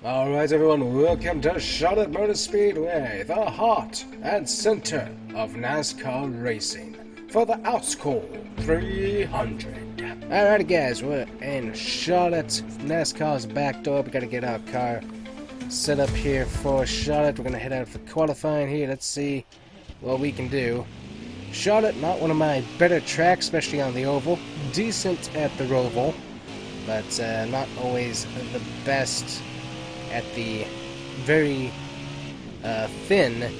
Alright everyone, welcome to Charlotte Motorspeedway, the heart and center of NASCAR racing, for the Outscore 300. Alright guys, we're in Charlotte. NASCAR's back door. We gotta get our car set up here for Charlotte. We're gonna head out for qualifying here. Let's see what we can do. Charlotte, not one of my better tracks, especially on the oval. Decent at the roval, but not always the best at the very thin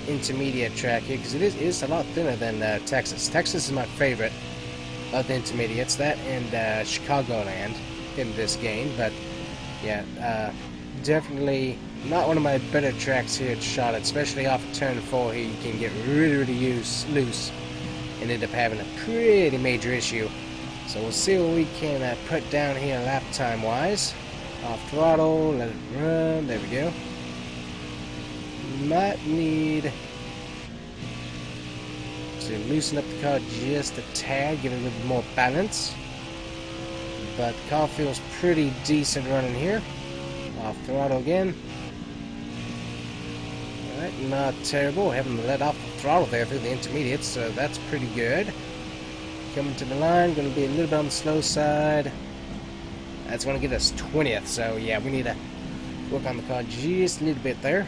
intermediate track here, because it is a lot thinner than Texas. Texas is my favorite of the intermediates, that and Chicagoland in this game, but yeah, definitely not one of my better tracks here at Charlotte, especially off of turn 4 here. You can get really loose and end up having a pretty major issue. So we'll see what we can put down here lap time wise. Off throttle, let it run, there we go. Might need to loosen up the car just a tad, give it a little bit more balance. But the car feels pretty decent running here. Off throttle again. Alright, not terrible. Haven't let off the throttle there through the intermediates, so that's pretty good. Coming to the line, going to be a little bit on the slow side. That's going to get us 20th, so yeah, we need to work on the car just a little bit there,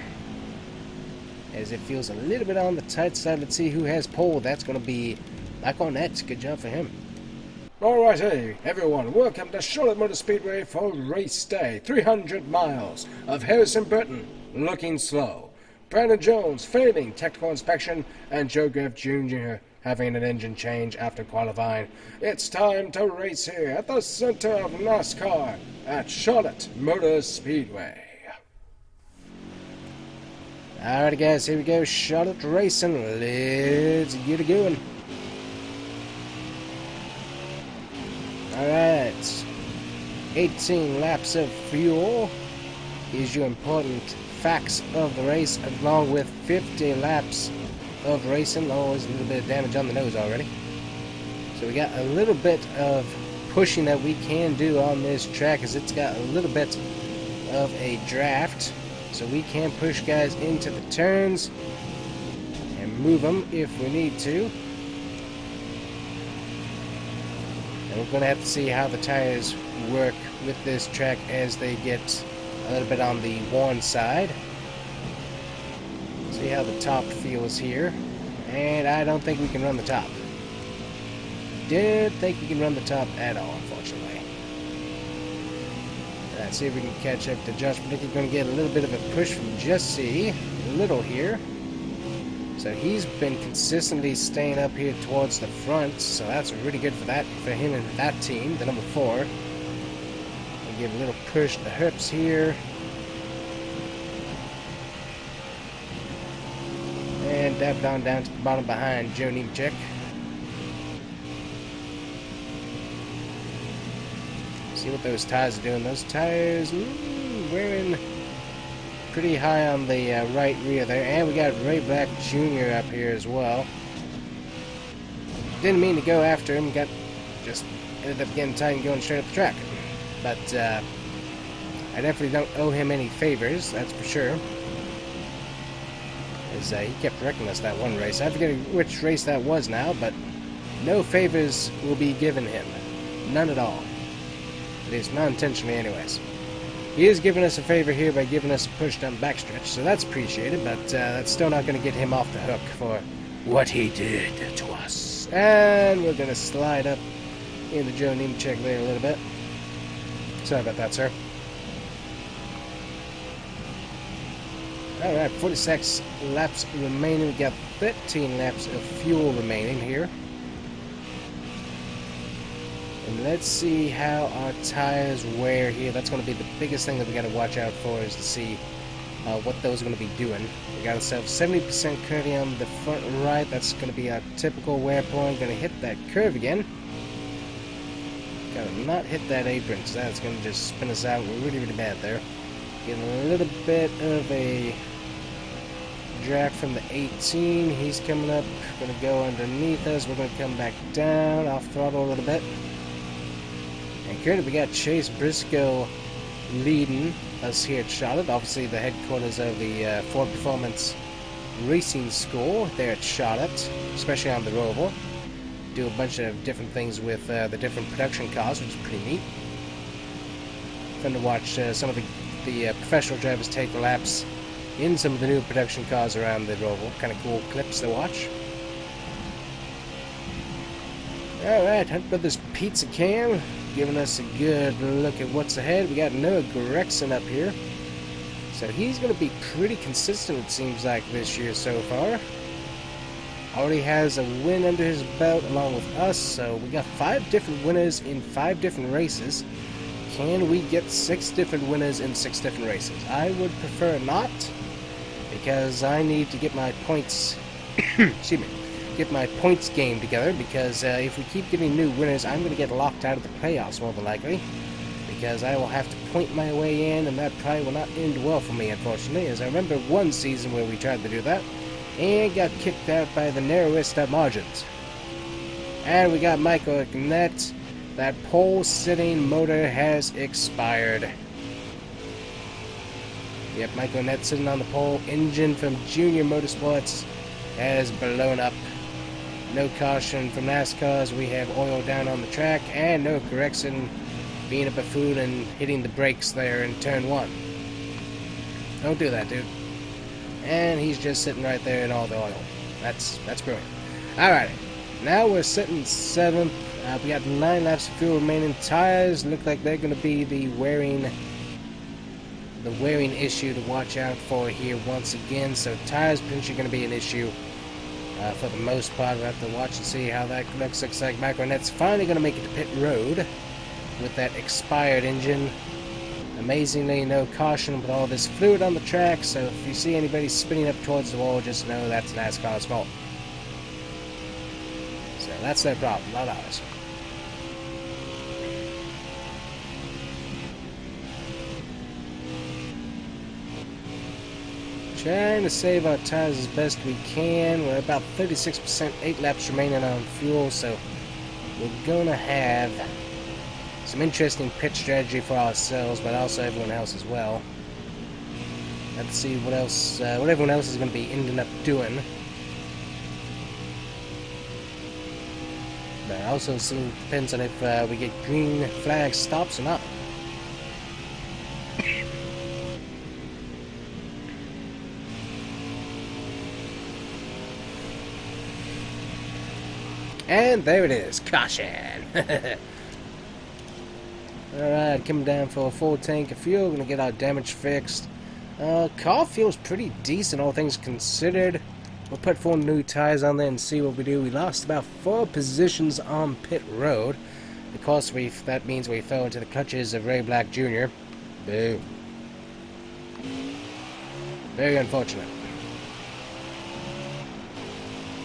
as it feels a little bit on the tight side. Let's see who has pole. That's going to be Michael Nett. Good job for him. Alright, hey everyone, welcome to Charlotte Motor Speedway for race day. 300 miles of Harrison Burton looking slow, Brandon Jones failing technical inspection, and Joe Griff Jr. having an engine change after qualifying. It's time to race here at the center of NASCAR at Charlotte Motor Speedway. Alright guys, here we go, Charlotte racing. Let's get it going. Alright, 18 laps of fuel is your important facts of the race, along with 50 laps of racing. Oh, there's a little bit of damage on the nose already. So we got a little bit of pushing that we can do on this track, as it's got a little bit of a draft. So we can push guys into the turns and move them if we need to. And we're going to have to see how the tires work with this track as they get a little bit on the worn side. See how the top feels here, and I don't think we can run the top. Don't think we can run the top at all, unfortunately. Let's see if we can catch up to Josh. I think we're going to get a little bit of a push from Jesse Little here. So he's been consistently staying up here towards the front, so that's really good for him and that team, the number 4. We'll give a little push to Herps here. And dab down to the bottom behind Joe Nemechek. See what those tires are doing. Those tires wearing pretty high on the right rear there. And we got Ray Black Jr. up here as well. Didn't mean to go after him. Just ended up getting tight and going straight up the track. But I definitely don't owe him any favors, that's for sure. As he kept wrecking us that one race. I forget which race that was now, but no favors will be given him. None at all. At least not intentionally anyways. He is giving us a favor here by giving us a push down backstretch, so that's appreciated, but that's still not going to get him off the hook for what he did to us. And we're going to slide up into Joe Nemechek there a little bit. Sorry about that, sir. Alright, 46 laps remaining. We got 13 laps of fuel remaining here. And let's see how our tires wear here. That's going to be the biggest thing that we got to watch out for, is to see what those are going to be doing. We got ourselves 70% curving on the front right. That's going to be our typical wear point. Going to hit that curve again. Got to not hit that apron, so that's going to just spin us out really bad there. Getting a little bit of a draft from the 18. He's coming up. Going to go underneath us. We're going to come back down, off throttle a little bit. And currently we got Chase Briscoe leading us here at Charlotte. Obviously the headquarters of the Ford Performance Racing School there at Charlotte, especially on the Roval. Do a bunch of different things with the different production cars, which is pretty neat. Fun to watch some of the professional drivers take laps in some of the new production cars around the Roval. Kind of cool clips to watch. Alright, Hunt Brothers Pizza Cam giving us a good look at what's ahead. We got Noah Gregson up here. So he's going to be pretty consistent, it seems like, this year so far. Already has a win under his belt along with us, so we got 5 different winners in 5 different races. Can we get 6 different winners in 6 different races? I would prefer not, because I need to get my points, excuse me, get my points game together, because if we keep getting new winners, I'm going to get locked out of the playoffs more than likely, because I will have to point my way in, and that probably will not end well for me, unfortunately, as I remember one season where we tried to do that, and got kicked out by the narrowest of margins. And we got Michael Gannett. That pole-sitting motor has expired. Yep, Michael Gannett sitting on the pole. Engine from Junior Motorsports has blown up. No caution from NASCAR as we have oil down on the track, and no correction, being a buffoon and hitting the brakes there in turn 1. Don't do that, dude. And he's just sitting right there in all the oil. That's brilliant. Alrighty, now we're sitting 7th. We got 9 laps of fuel remaining. Tires look like they're going to be the wearing issue to watch out for here once again. So tires potentially going to be an issue for the most part. We'll have to watch and see how that looks. Looks like Michael Gannett's finally going to make it to pit road with that expired engine. Amazingly, no caution with all this fluid on the track, so if you see anybody spinning up towards the wall, just know that's NASCAR's fault. So that's their problem, not ours. Trying to save our tires as best we can. We're about 36%, 8 laps remaining on fuel, so we're gonna have some interesting pit strategy for ourselves, but also everyone else as well. Let's see what else, what everyone else is going to be ending up doing. But also depends on if we get green flag stops or not. And there it is, caution. Alright, coming down for a full tank of fuel. Gonna get our damage fixed. Car feels pretty decent, all things considered. We'll put 4 new tires on there and see what we do. We lost about 4 positions on pit road. Of course, that means we fell into the clutches of Ray Black Jr. Boo. Very unfortunate.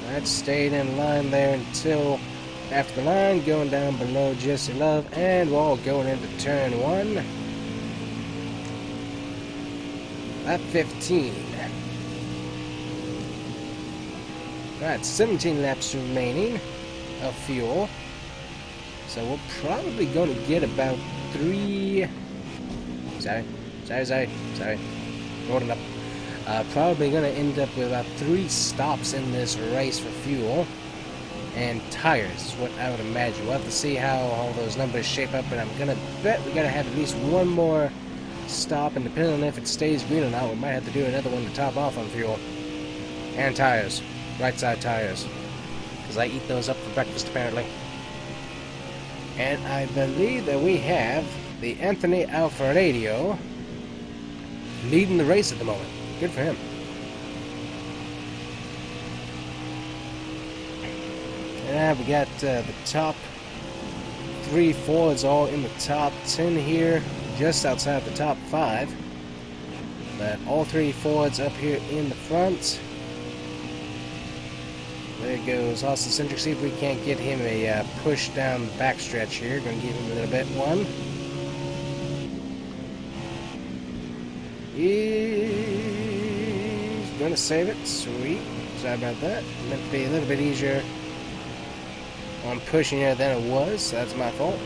That stayed in line there until after the line, going down below Jesse Love, and we're all going into turn 1. Lap 15. Right, 17 laps remaining of fuel. So we're probably going to get about 3... Sorry. Rolling up. Probably going to end up with about 3 stops in this race for fuel and tires is what I would imagine. We'll have to see how all those numbers shape up, but I'm going to bet we got to have at least 1 more stop, and depending on if it stays green or not, we might have to do another one to top off on fuel. And tires. Right side tires. Because I eat those up for breakfast, apparently. And I believe that we have the Anthony Alfredo leading the race at the moment. Good for him. Yeah, we got the top 3 Fords all in the top 10 here, just outside the top 5. But all 3 Fords up here in the front. There goes Austin Centric. See if we can't get him a push down the backstretch here. Gonna give him a little bit one. He's gonna save it. Sweet. Sorry about that. Meant to be a little bit easier on pushing here than it was. So that's my fault.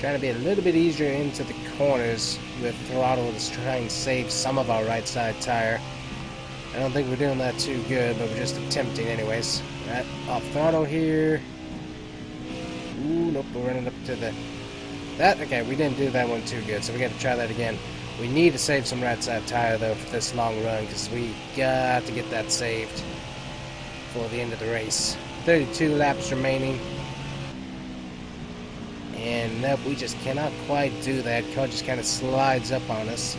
Trying to be a little bit easier into the corners with throttle to try and save some of our right side tire. I don't think we're doing that too good, but we're just attempting anyways. Right, off throttle here. Ooh, nope, we're running up to the... Okay, we didn't do that one too good, so we gotta try that again. We need to save some right side tire though for this long run, because we got to get that saved for the end of the race. 32 laps remaining. And nope, we just cannot quite do that. Car just kind of slides up on us.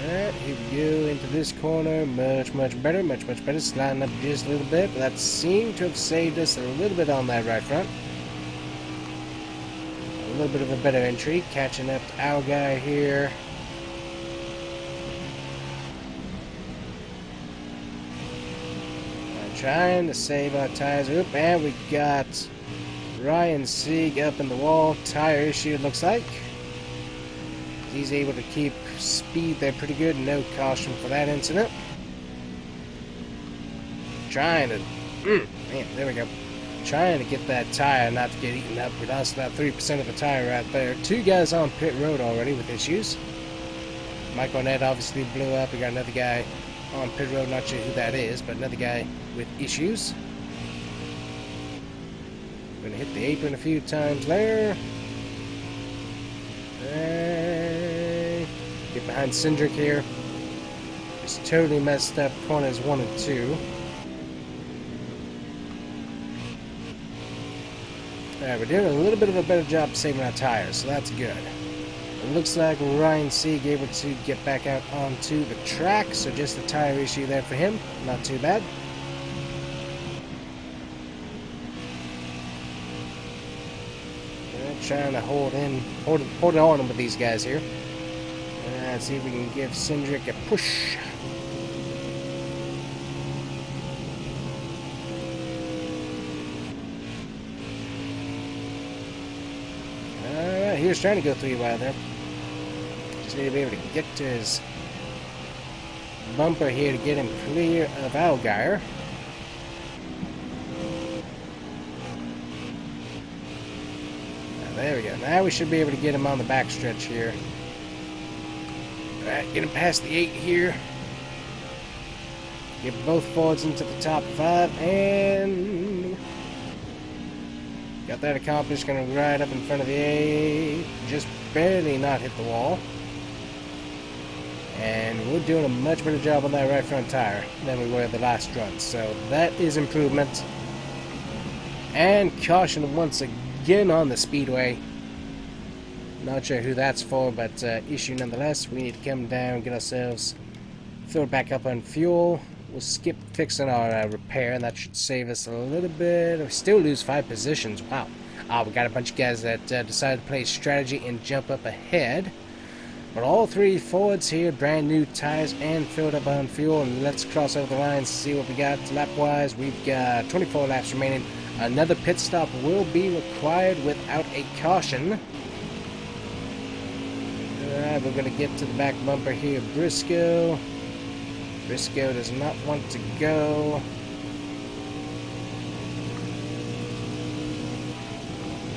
Alright, here we go into this corner. Much better, much better. Sliding up just a little bit. But that seemed to have saved us a little bit on that right front. A little bit of a better entry. Catching up to our guy here. Trying to save our tires. Oop, and we got Ryan Sieg up in the wall. Tire issue, it looks like. He's able to keep speed there pretty good. No caution for that incident. Trying to... man, there we go. Trying to get that tire not to get eaten up. We lost about 3% of the tire right there. 2 guys on pit road already with issues. Mike Arnett obviously blew up. We got another guy on pit road, not sure who that is, but another guy with issues. Gonna hit the apron a few times there. Get behind Cindric here. Just totally messed up corners 1 and 2. Alright, we're doing a little bit of a better job saving our tires, so that's good. It looks like Ryan Sieg able to get back out onto the track, so just a tire issue there for him. Not too bad. Trying to hold on with these guys here. Let's see if we can give Cindric a push. Alright, he was trying to go 3 wide there. Just need to be able to get to his bumper here to get him clear of Allgaier. There we go. Now we should be able to get him on the backstretch here. Alright, get him past the 8 here. Get both Fords into the top 5, and got that accomplished. Gonna ride up in front of the 8. Just barely not hit the wall. And we're doing a much better job on that right front tire than we were the last run. So that is improvement. And caution once again on the speedway. Not sure who that's for, but issue nonetheless. We need to come down, get ourselves filled back up on fuel. We'll skip fixing our repair, and that should save us a little bit. We still lose 5 positions. Wow. We got a bunch of guys that decided to play strategy and jump up ahead. But all 3 Fords here, brand new tires and filled up on fuel. And let's cross over the lines, see what we got lap-wise. We've got 24 laps remaining. Another pit stop will be required without a caution. Alright, we're going to get to the back bumper here. Briscoe. Briscoe does not want to go.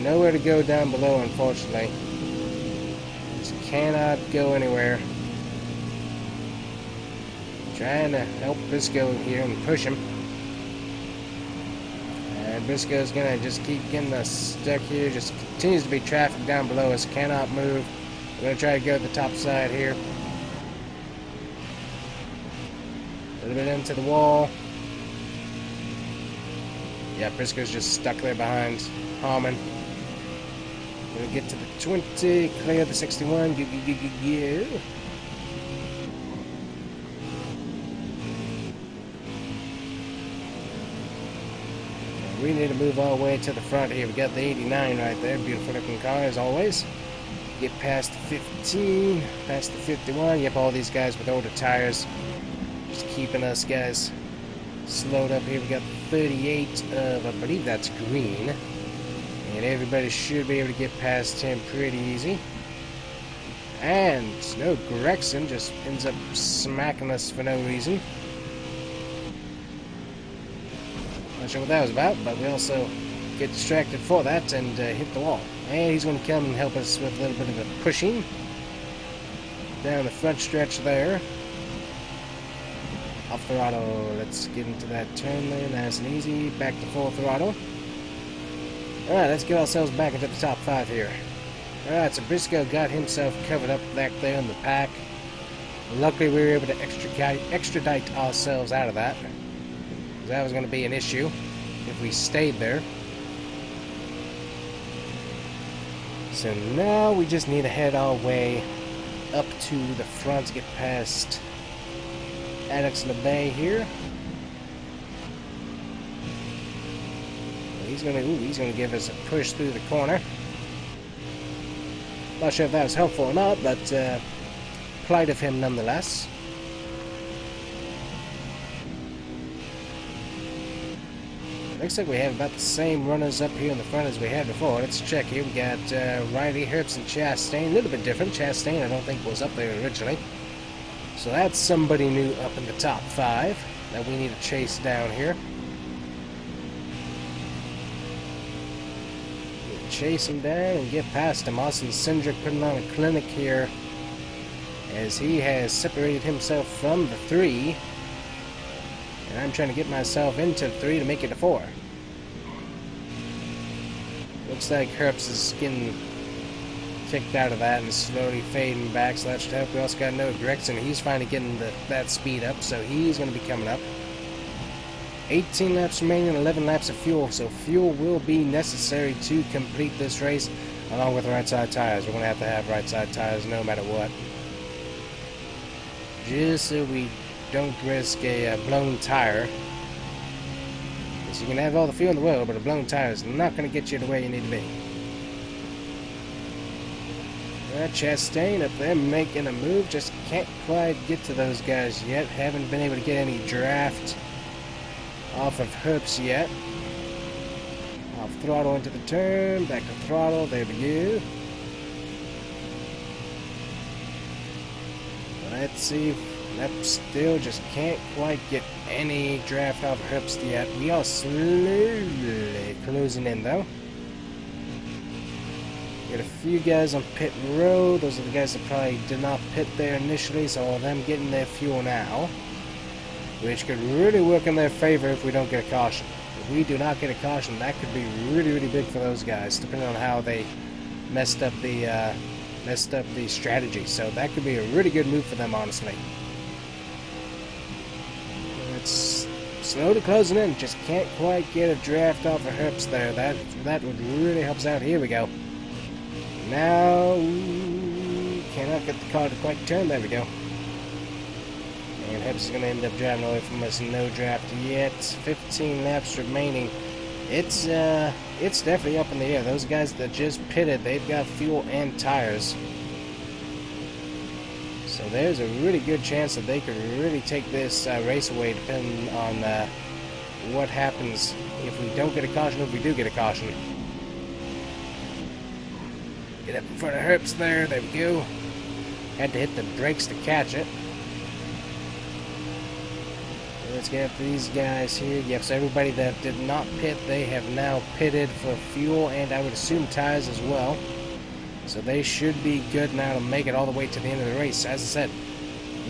Nowhere to go down below, unfortunately. Just cannot go anywhere. Trying to help Briscoe here and push him. And Briscoe's gonna just keep getting us stuck here. Just continues to be traffic down below us. Cannot move. We're gonna try to go to the top side here. A little bit into the wall. Yeah, Briscoe's just stuck there behind Harmon. We're gonna get to the 20, clear the 61. Go. We need to move all the way to the front here. We got the 89 right there. Beautiful looking car as always. Get past the 15, past the 51. Yep, all these guys with older tires. Just keeping us guys slowed up here. We got 38 of, I believe that's green. And everybody should be able to get past him pretty easy. And no, Gregson just ends up smacking us for no reason. Not sure what that was about, but we also get distracted for that and hit the wall. And he's going to come and help us with a little bit of a pushing down the front stretch there. Off throttle. Let's get into that turn there, nice and easy. Back to full throttle. Alright, let's get ourselves back into the top 5 here. Alright, so Briscoe got himself covered up back there in the pack. Luckily, we were able to extradite ourselves out of that. That was going to be an issue if we stayed there. So now we just need to head our way up to the front to get past Alex LeBay here. He's gonna give us a push through the corner. Not sure if that was helpful or not, but polite of him nonetheless. Looks like we have about the same runners up here in the front as we had before. Let's check here. We got Riley, Herbst, and Chastain. A little bit different. Chastain, I don't think, was up there originally. So that's somebody new up in the top 5 that we need to chase down here. We'll chase him down and get past him. Austin Cindric putting on a clinic here as he has separated himself from the 3. And I'm trying to get myself into 3 to make it a 4. Looks like Herbst is getting kicked out of that and slowly fading back, so that should help. We also got Noah Gregson. He's finally getting that speed up, so he's going to be coming up. 18 laps remaining, 11 laps of fuel, so fuel will be necessary to complete this race, along with right side tires. We're going to have right side tires no matter what, just so we don't risk a blown tire. So you can have all the fuel in the world, but a blown tire is not going to get you to where you need to be. Chastain up there making a move, just can't quite get to those guys yet. Haven't been able to get any draft off of Herbst yet. Off throttle into the turn, back to throttle, there we go. Let's see, that still just can't quite get any draft off of Herbst yet. We are slowly closing in though. Got a few guys on pit road. Those are the guys that probably did not pit there initially, so all of them getting their fuel now, which could really work in their favor if we don't get a caution. If we do not get a caution, that could be really, really big for those guys, depending on how they messed up the strategy. So that could be a really good move for them, honestly. It's slowly closing in. Just can't quite get a draft off of Herbst there. That would really help us out. Here we go. Now, cannot get the car to quite turn. There we go. And Herbst is going to end up driving away from us. No draft yet. 15 laps remaining. It's definitely up in the air. Those guys that just pitted, they've got fuel and tires. So there's a really good chance that they could really take this race away, depending on what happens if we don't get a caution, or if we do get a caution. Get up in front of Herbst there. There we go. Had to hit the brakes to catch it. Let's get up to these guys here. Yep, so everybody that did not pit, they have now pitted for fuel and I would assume tires as well. So they should be good now to make it all the way to the end of the race. As I said,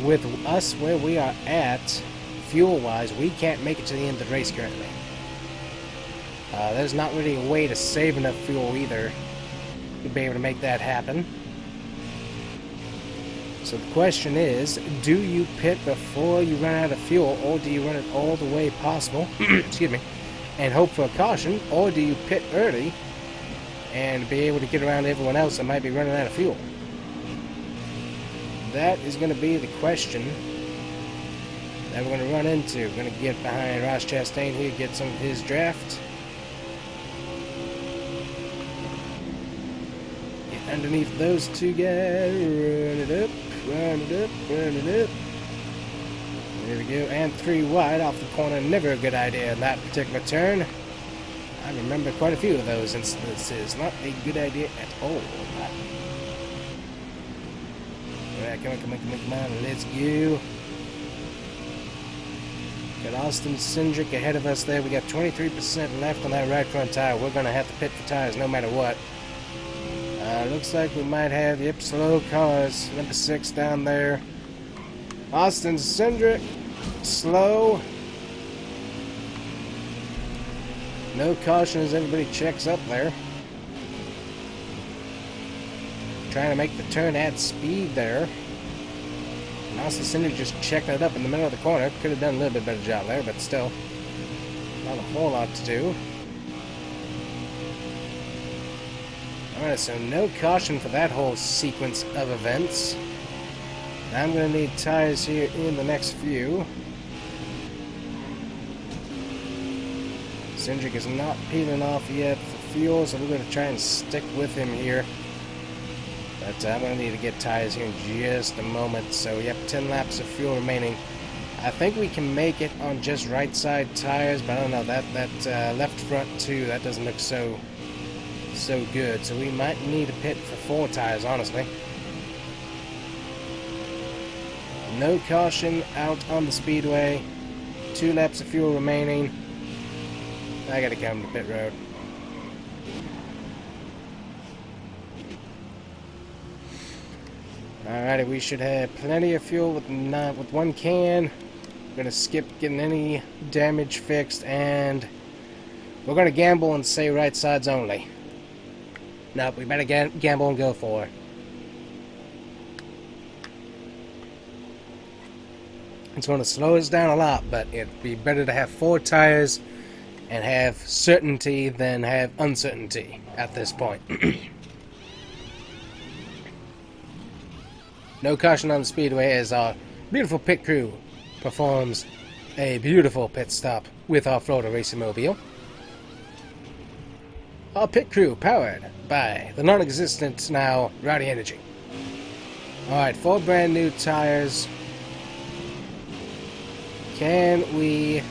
with us where we are at, fuel-wise, we can't make it to the end of the race currently. There's not really a way to save enough fuel either to be able to make that happen. So the question is, do you pit before you run out of fuel, or do you run it all the way possible, excuse me, and hope for a caution, or do you pit early and be able to get around everyone else that might be running out of fuel? That is going to be the question that we're going to run into. We're going to get behind Ross Chastain here, get some of his draft. Get underneath those two guys, run it up. Run it up, run it up. There we go, and 3 wide off the corner. Never a good idea in that particular turn. I remember quite a few of those instances. Not a good idea at all. Alright, come on, let's go. Got Austin Cindric ahead of us there. We got 23% left on that right front tire. We're going to have to pit for tires no matter what. Looks like we might have, yep, slow cars. Number 6 down there. Austin Cindric, slow. No caution as everybody checks up there. Trying to make the turn at speed there. And Austin Cindric just checked it up in the middle of the corner. Could have done a little bit better job there, but still. Not a whole lot to do. Alright, so no caution for that whole sequence of events. I'm going to need tires here in the next few. Cindric is not peeling off yet for fuel, so we're going to try and stick with him here. But I'm going to need to get tires here in just a moment. So, yep, 10 laps of fuel remaining. I think we can make it on just right side tires, but I don't know, that left front too, that doesn't look so good. So we might need a pit for 4 tires, honestly. No caution out on the speedway. 2 laps of fuel remaining. I gotta come to pit road. Alrighty, we should have plenty of fuel with 1 can. We're gonna skip getting any damage fixed, and we're gonna gamble and say right sides only. Nope, we better gamble and go for it. It's going to slow us down a lot, but it'd be better to have 4 tires and have certainty than have uncertainty at this point. No caution on the speedway as our beautiful pit crew performs a beautiful pit stop with our Florida Racing Mobile. Our pit crew powered by the non-existent now Rowdy Energy. Alright, 4 brand new tires. Can we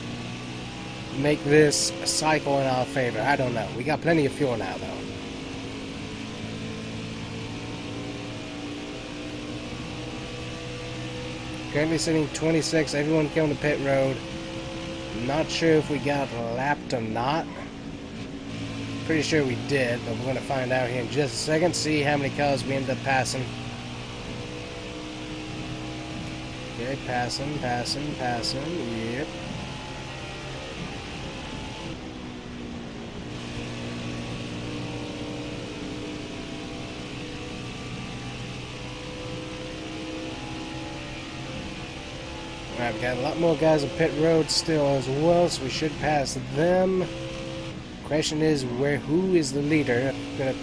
make this a cycle in our favor? I don't know. We got plenty of fuel now, though. Currently sitting 26. Everyone coming to pit road. Not sure if we got lapped or not. Pretty sure we did, but we're going to find out here in just a second. See how many cars we end up passing. Okay, passing. Yep. Alright, we got a lot more guys on pit road still as well, so we should pass them. Question is, who is the leader? I'm going to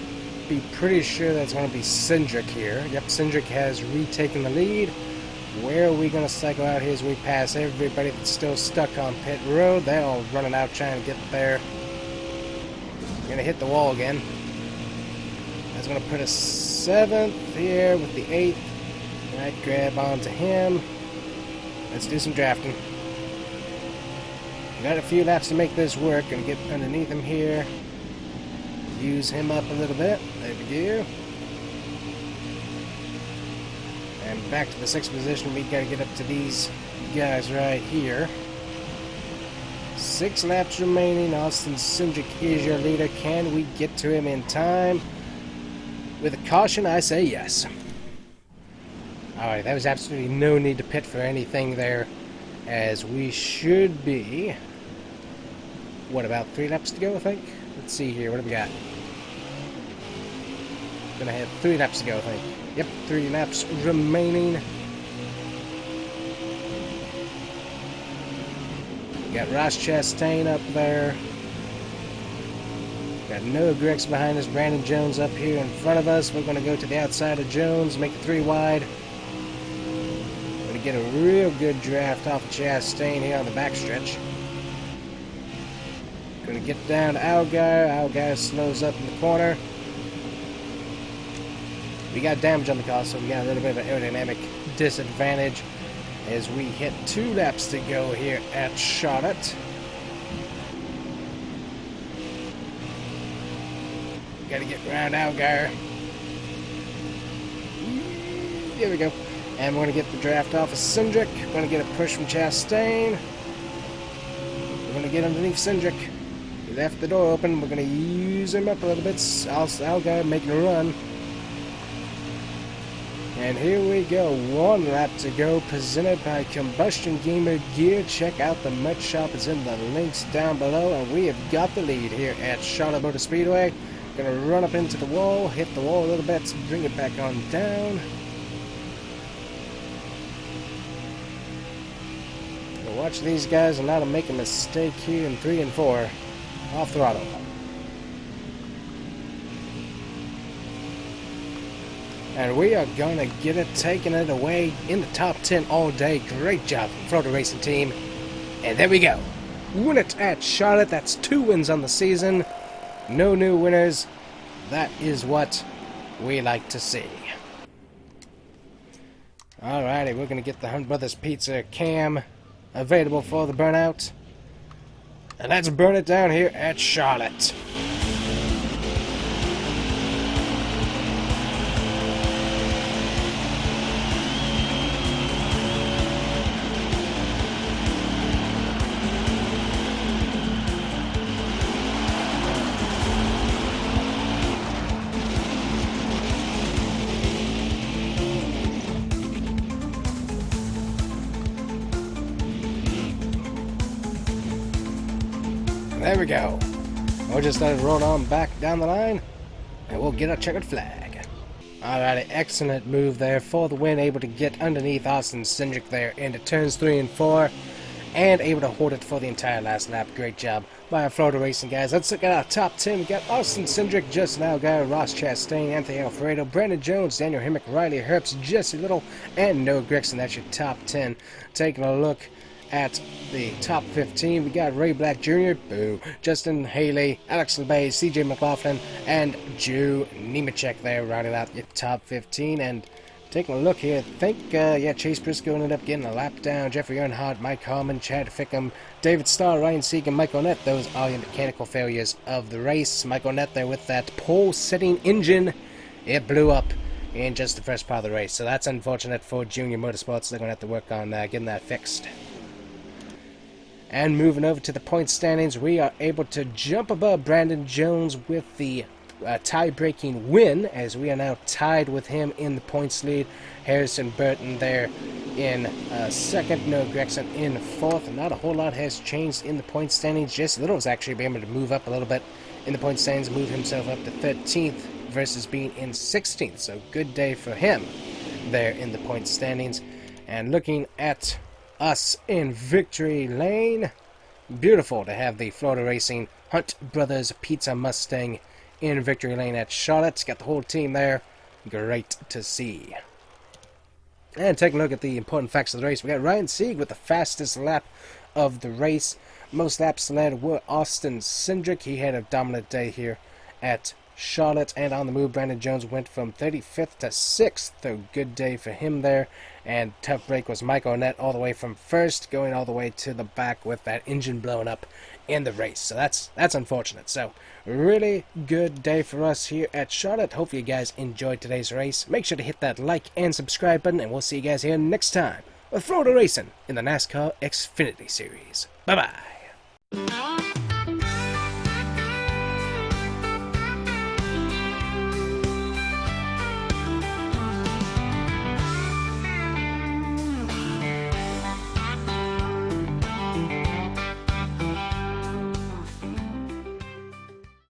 be pretty sure that's going to be Cindric here. Yep, Cindric has retaken the lead. Where are we going to cycle out here as we pass everybody that's still stuck on pit road? They're all running out trying to get there. We're going to hit the wall again. That's going to put us 7th here with the 8th. Right, grab onto him. Let's do some drafting. Got a few laps to make this work. Gonna get underneath him here. Use him up a little bit. There we go. And back to the 6th position. We gotta get up to these guys right here. 6 laps remaining. Austin Cindric is your leader. Can we get to him in time? With a caution, I say yes. Alright, there was absolutely no need to pit for anything there, as we should be, what, about 3 laps to go, I think? Let's see here, what do we got? Gonna have 3 laps to go, I think. Yep, 3 laps remaining. We got Ross Chastain up there. Got Noah Grex behind us, Brandon Jones up here in front of us. We're gonna go to the outside of Jones, make it 3 wide. Get a real good draft off of Chastain here on the backstretch. Gonna get down to Allgaier. Allgaier slows up in the corner. We got damage on the car, so we got a little bit of an aerodynamic disadvantage as we hit 2 laps to go here at Charlotte. Gotta get around Allgaier. There we go. And we're going to get the draft off of Cindric. We're going to get a push from Chastain. We're going to get underneath Cindric. He left the door open. We're going to use him up a little bit. Our guy making a run. And here we go. One lap to go. Presented by Combustion Gamer Gear. Check out the merch shop. It's in the links down below. And we have got the lead here at Charlotte Motorspeedway. Going to run up into the wall. Hit the wall a little bit. Bring it back on down. Watch these guys and not to make a mistake here in 3 and 4. Off throttle. And we are going to get it, taking it away in the top 10 all day. Great job from Florida Racing Team. And there we go. Win it at Charlotte. That's 2 wins on the season. No new winners. That is what we like to see. Alrighty, we're going to get the Hunt Brothers Pizza cam available for the burnout. And let's burn it down here at Charlotte. There we go. We'll just let it roll on back down the line, and we'll get our checkered flag. Alrighty, excellent move there for the win. Able to get underneath Austin Cindric there into turns 3 and 4, and able to hold it for the entire last lap. Great job by our Florida Racing guys. Let's look at our top 10. We got Austin Cindric, Justin Allgaier, Ross Chastain, Anthony Alfredo, Brandon Jones, Daniel Hemmick, Riley Herbst, Jesse Little, and Noah Gregson. That's your top 10. Taking a look at the top 15, we got Ray Black Jr., boo, Justin Haley, Alex LeBay, CJ McLaughlin, and Drew Nemechek there, rounding out your top 15. And taking a look here, I think, Chase Briscoe ended up getting a lap down. Jeffrey Earnhardt, Mike Harmon, Chad Fickham, David Starr, Ryan Sieg, and Mike O'Nett. Those are your mechanical failures of the race. Mike O'Nett there with that pole-setting engine. It blew up in just the first part of the race. So that's unfortunate for Junior Motorsports. They're going to have to work on getting that fixed. And moving over to the point standings, we are able to jump above Brandon Jones with the tie-breaking win, as we are now tied with him in the points lead. Harrison Burton there in second, Noah Gregson in fourth. Not a whole lot has changed in the point standings. Jesse Little was actually able to move up a little bit in the point standings, move himself up to 13th versus being in 16th. So good day for him there in the point standings. And looking at us in victory lane, beautiful to have the Florida Racing Hunt Brothers Pizza Mustang in victory lane at Charlotte. Got the whole team there. Great to see. And taking a look at the important facts of the race, we got Ryan Sieg with the fastest lap of the race. Most laps led were Austin Cindric. He had a dominant day here at Charlotte. And on the move, Brandon Jones went from 35th to 6th. So good day for him there. And tough break was Mike O'Nett all the way from first, going all the way to the back with that engine blowing up in the race. So that's unfortunate. So really good day for us here at Charlotte. Hopefully you guys enjoyed today's race. Make sure to hit that like and subscribe button, and we'll see you guys here next time with Florida Racing in the NASCAR Xfinity Series. Bye-bye.